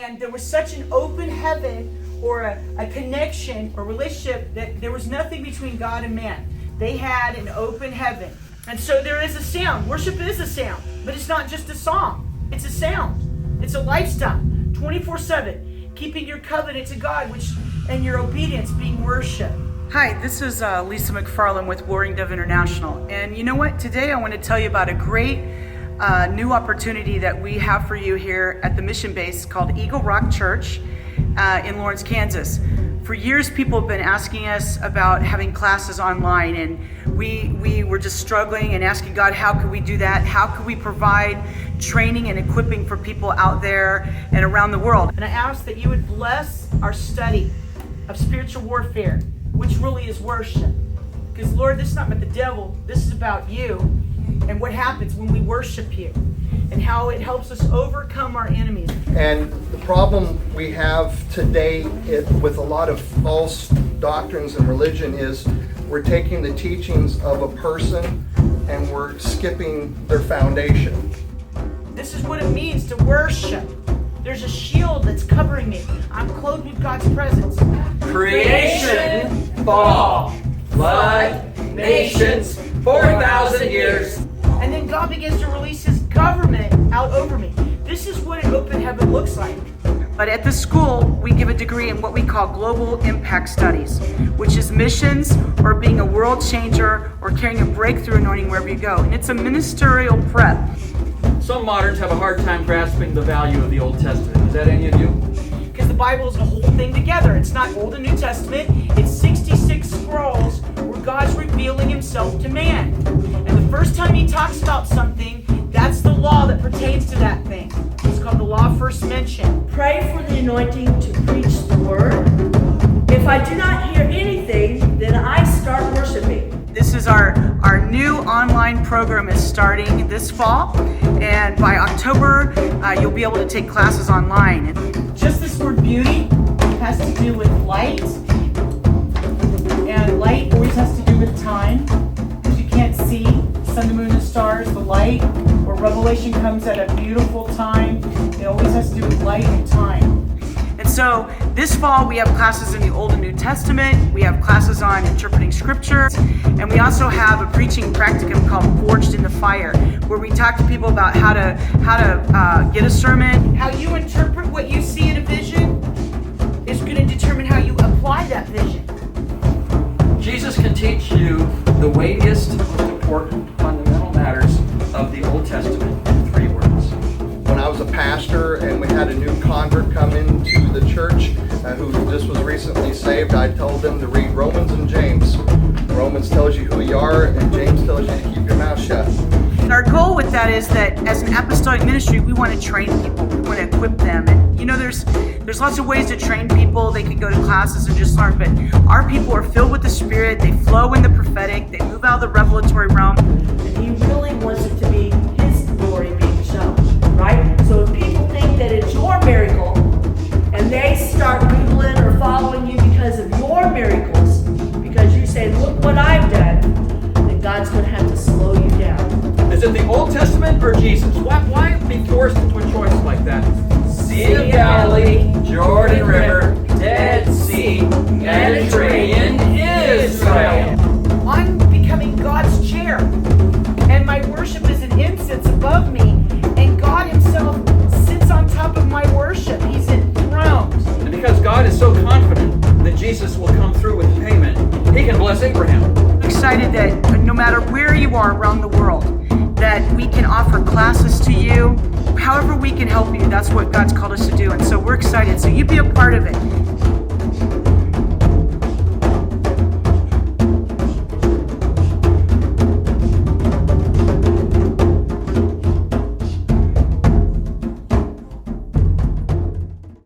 and there was such an open heaven or a connection or relationship that there was nothing between God and man. They had an open heaven. And so there is a sound. Worship is a sound, but it's not just a song. It's a sound. It's a lifestyle, 24/7, keeping your covenant to God, and your obedience being worship. Hi, this is Lisa McFarland with WarringDove International. And you know what? Today I want to tell you about a great new opportunity that we have for you here at the mission base called Eagle Rock Church in Lawrence, Kansas. For years, people have been asking us about having classes online, and we were just struggling and asking God, how could we do that? How could we provide training and equipping for people out there and around the world? And I ask that you would bless our study of spiritual warfare, which really is worship. Because Lord, this is not about the devil, this is about you and what happens when we worship you and how it helps us overcome our enemies. And the problem we have today with a lot of false doctrines and religion is we're taking the teachings of a person and we're skipping their foundation. This is what it means to worship. There's a shield that's covering me. I'm clothed with God's presence. Creation, fall, flood, nations, 4,000 years. And then God begins to release His government out over me. This is what an open heaven looks like. But at the school, we give a degree in what we call Global Impact Studies, which is missions or being a world changer or carrying a breakthrough anointing wherever you go. And it's a ministerial prep. Some moderns have a hard time grasping the value of the Old Testament. Is that any of you? Because the Bible is the whole thing together. It's not Old and New Testament. It's 66 scrolls where God's revealing Himself to man. And the first time He talks about something, that's the law that pertains to that thing. It's called the law first mentioned. Pray for the anointing to preach the word. If I do not hear anything, then I start worshiping. This is our new online program is starting this fall, and by October you'll be able to take classes online. Just this word beauty has to do with light, and light always has to do with time, because you can't see sun, the moon, and stars, the light, or revelation comes at a beautiful time. It always has to do with light and time. And so this fall we have classes in the Old and New Testament, we have classes on interpreting scripture, and we also have a preaching practicum called Forged in the Fire, where we talk to people about how to get a sermon. How you interpret what you see in a vision is going to determine how you apply that vision. Jesus can teach you the weightiest, most important fundamental matters of the Old Testament in 3 words. When I was a pastor and we had a new convert come into the church who just was recently saved, I told them to read Romans and James. Romans tells you who you are, and James tells you to keep your mouth shut. Our goal with that is that as an apostolic ministry, we want to train people, we want to equip them. And you know, there's lots of ways to train people. They can go to classes and just learn, but our people are filled with the Spirit, they flow in the prophetic, they move out of the revelatory realm. And He really wants it to be His glory being shown, right? So if people think that it's your miracle, and they start Googling or following you because of your miracles, because you say, look what I've done, then God's going to have to slow you down. Is it the Old Testament or Jesus? Why be forced into a choice like that? Sea of Galilee, Jordan River, Dead Sea, Mediterranean, Israel. I'm becoming God's chair, and my worship is an incense above me, and God Himself sits on top of my worship. He's enthroned. And because God is so confident that Jesus will come through with the payment, He can bless Abraham. I'm excited that no matter where you are around the world, that we can offer classes to you. However we can help you, that's what God's called us to do. And so we're excited. So you be a part of it.